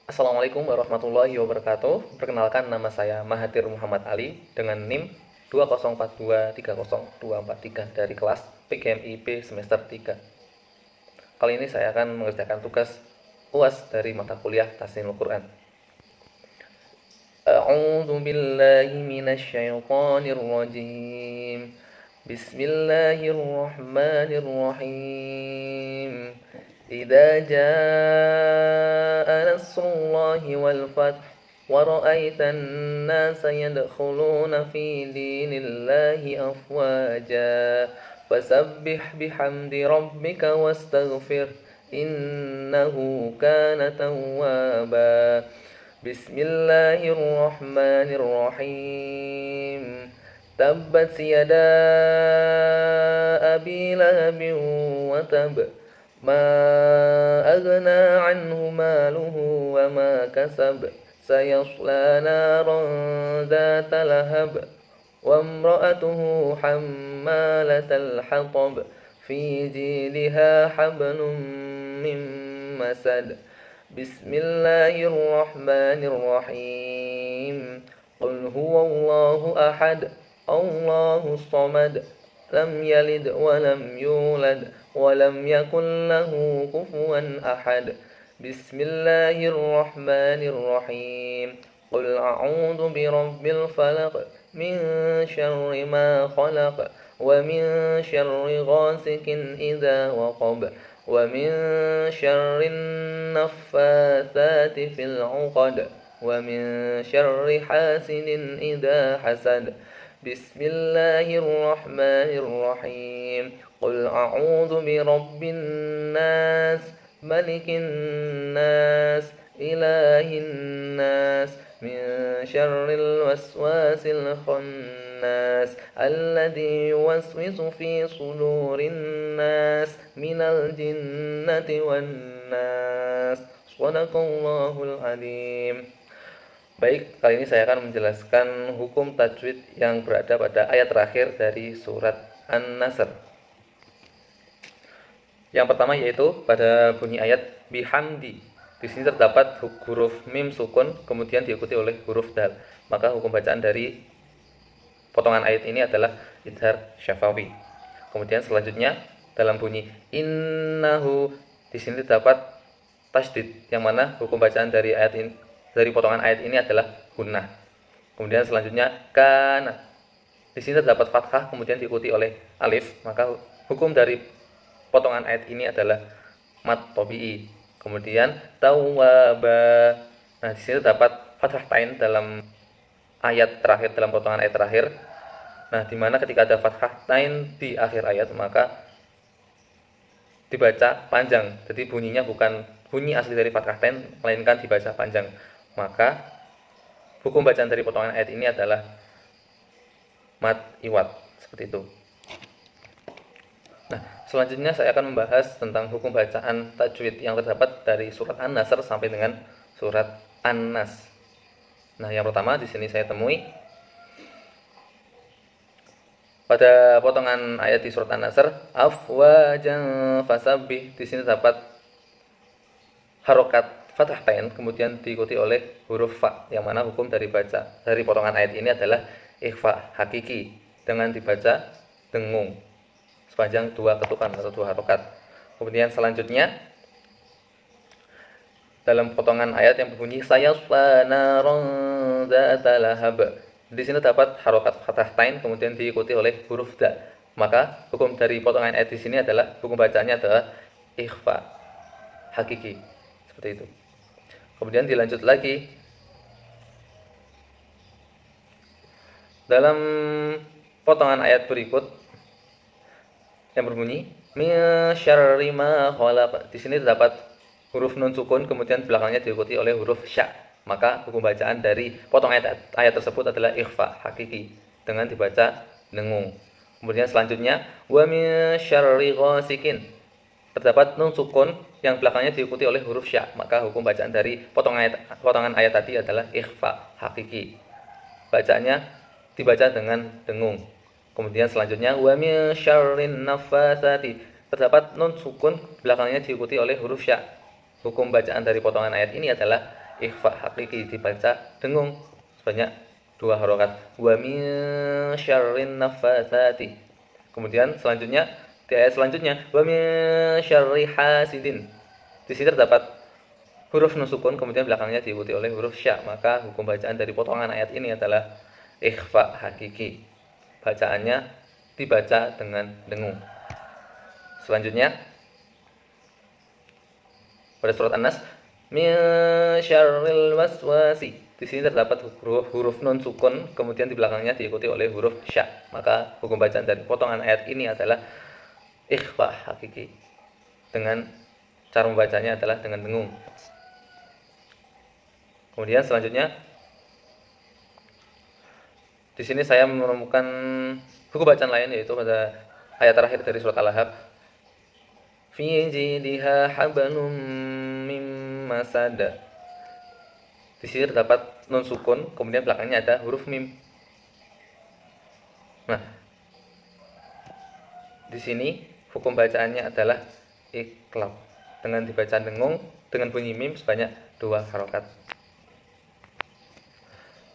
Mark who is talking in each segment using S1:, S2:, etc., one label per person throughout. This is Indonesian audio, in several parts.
S1: Assalamualaikum warahmatullahi wabarakatuh. Perkenalkan, nama saya Mahathir Muhammad Ali dengan NIM 204230243 dari kelas PGMIP semester 3. Kali ini saya akan mengerjakan tugas UAS dari mata kuliah Tahsinul Quran. A'udzu billahi minasyaitonir rajim. Bismillahirrahmanirrahim. Idza jaa nasrullahi wal fath wa ra'aitan nasa yadkhuluna fi dinillahi afwaja fasabbih bihamdi rabbika wastaghfir innahu kana tawwaba. Bismillahirrahmanirrahim. Tabbat yada abi lahabin wa tab. Ma aghna anhu maluhu wa ma kasab. Sayasla naran dhata lahab. Wa imra'atuhu hammalatal hatab. Fi jidha hablum min masad. Bismillahirrahmanirrahim. Qul huwallahu ahad. Allahus samad. Lam yalid wa lam yulad wa lam yakul lahu kufuwan ahad. Bismillahirrahmanirrahim. Qul a'udzu birabbil falaq min syarri ma khalaq wa min syarri ghasikin idza waqab wa min syarrin naffatsati fil 'uqad wa min syarri hasidin idza hasad. Bismillahirrahmanirrahim. Qul a'udzu birabbin nas malikin nas ilahin nas min syarril waswasil khannas alladzi yuwaswisu fi sudurin nas minal jinnati wan nas. Shadaqallahul adzim. Baik, kali ini saya akan menjelaskan hukum tajwid yang berada pada ayat terakhir dari surat An-Nasr. Yang pertama yaitu pada bunyi ayat bihamdi. Di sini terdapat huruf mim sukun kemudian diikuti oleh huruf dal. Maka hukum bacaan dari potongan ayat ini adalah idhar syafawi. Kemudian selanjutnya dalam bunyi innahu, di sini terdapat tasydid, yang mana hukum bacaan dari ayat ini, dari potongan ayat ini adalah gunnah. Kemudian selanjutnya kana, di sini terdapat fathah kemudian diikuti oleh alif, maka hukum dari potongan ayat ini adalah mad tabi'i. Kemudian tawwaba, nah di sini terdapat fathah tain dalam ayat terakhir, dalam potongan ayat terakhir. Nah, di mana ketika ada fathah tain di akhir ayat maka dibaca panjang. Jadi bunyinya bukan bunyi asli dari fathah tain, melainkan dibaca panjang. Maka hukum bacaan dari potongan ayat ini adalah mad iwad, seperti itu. Nah, selanjutnya saya akan membahas tentang hukum bacaan tajwid yang terdapat dari surat An-Nasr sampai dengan surat An-Nas. Nah, yang pertama di sini saya temui pada potongan ayat di surat An-Nasr, afwajan fasabbih. Di sini terdapat harokat fathah tain kemudian diikuti oleh huruf fa, yang mana hukum dari potongan ayat ini adalah ikhfa hakiki dengan dibaca dengung sepanjang 2 ketukan atau 2 harokat. Kemudian selanjutnya dalam potongan ayat yang berbunyi sayasla naran dzata lahab, di sini dapat harokat fathah tain kemudian diikuti oleh huruf da. Maka hukum dari potongan ayat di sini adalah hukum bacaannya adalah ikhfa hakiki, seperti itu. Kemudian dilanjut lagi dalam potongan ayat berikut yang berbunyi min syarri ma khalaq. Di sini terdapat huruf nun sukun kemudian belakangnya diikuti oleh huruf sya. Maka hukum bacaan dari potongan ayat tersebut adalah ikhfa hakiki dengan dibaca dengung. Kemudian selanjutnya wa min syarri ghasikin, terdapat nun sukun yang belakangnya diikuti oleh huruf sya. Maka hukum bacaan dari potongan ayat tadi adalah ikhfa hakiki. Bacaannya dibaca dengan dengung. Kemudian selanjutnya wa min syarrin naffatsati, terdapat nun sukun belakangnya diikuti oleh huruf sya. Hukum bacaan dari potongan ayat ini adalah ikhfa hakiki dibaca dengung sebanyak 2 harokat. Wa min syarrin naffatsati. Kemudian selanjutnya di ayat selanjutnya wa min syarri hasidin. Di sini terdapat huruf nun sukun kemudian belakangnya diikuti oleh huruf sya, maka hukum bacaan dari potongan ayat ini adalah ikhfa hakiki. Bacaannya dibaca dengan dengung. Selanjutnya pada surat An-Nas min syarril waswasi. Di sini terdapat huruf nun sukun kemudian di belakangnya diikuti oleh huruf sya, maka hukum bacaan dari potongan ayat ini adalah ikhfa hakiki. Dengan cara membacanya adalah dengan dengung. Kemudian selanjutnya di sini saya menemukan hukum bacaan lain yaitu pada ayat terakhir dari surat Al-Ahzab. Fi jidha hablum mim masad. Di sini terdapat nun sukun, kemudian belakangnya ada huruf mim. Nah, di sini hukum bacaannya adalah iqlab dengan dibaca dengung dengan bunyi mim sebanyak 2 harokat.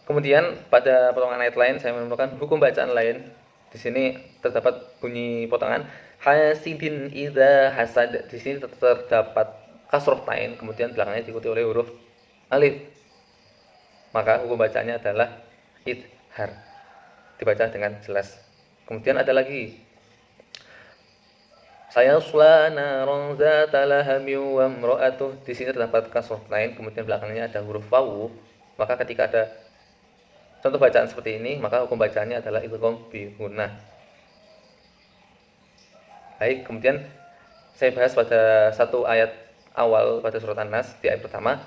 S1: Kemudian pada potongan ayat lain saya menemukan hukum bacaan lain. Di sini terdapat bunyi potongan hasidin idza hasad. Di sini terdapat kasroh tain kemudian belakangnya diikuti oleh huruf alif. Maka hukum bacanya adalah idhar. Dibaca dengan jelas. Kemudian ada lagi sayasla naran zata lahabin wa imra'atuh. Di sini terdapat kasroh tain kemudian belakangnya ada huruf wawu. Maka ketika ada contoh bacaan seperti ini, maka hukum bacaannya adalah idgham bi gunnah. Baik, kemudian saya bahas pada satu ayat awal pada surat An-Nas di ayat pertama.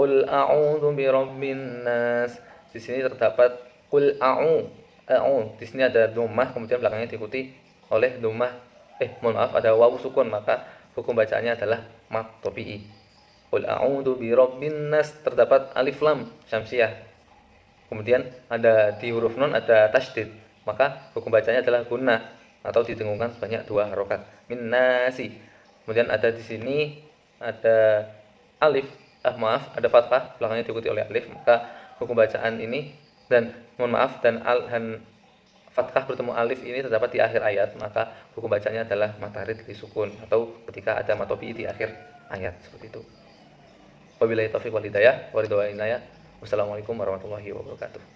S1: Qul a'udzu birabbin nas. Di sini terdapat qul a'u. Di sini ada dhammah kemudian belakangnya diikuti oleh dhammah ada wawu sukun, maka hukum bacaannya adalah mad tabi'i. Qul a'udzu birabbin nas, terdapat alif lam syamsiyah. Kemudian ada di huruf nun ada tasydid, maka hukum bacanya adalah gunnah atau didengungkan sebanyak 2 harokat. Min nasi. Kemudian ada di sini ada alif, ada fathah belakangnya diikuti oleh alif, maka hukum bacaan ini dan fathah bertemu alif ini terdapat di akhir ayat, maka hukum bacanya adalah matarid li sukun atau ketika ada matobi di akhir ayat seperti itu. Wabillahi taufiq wal hidayah wa ridwan inayah. Wassalamualaikum warahmatullahi wabarakatuh.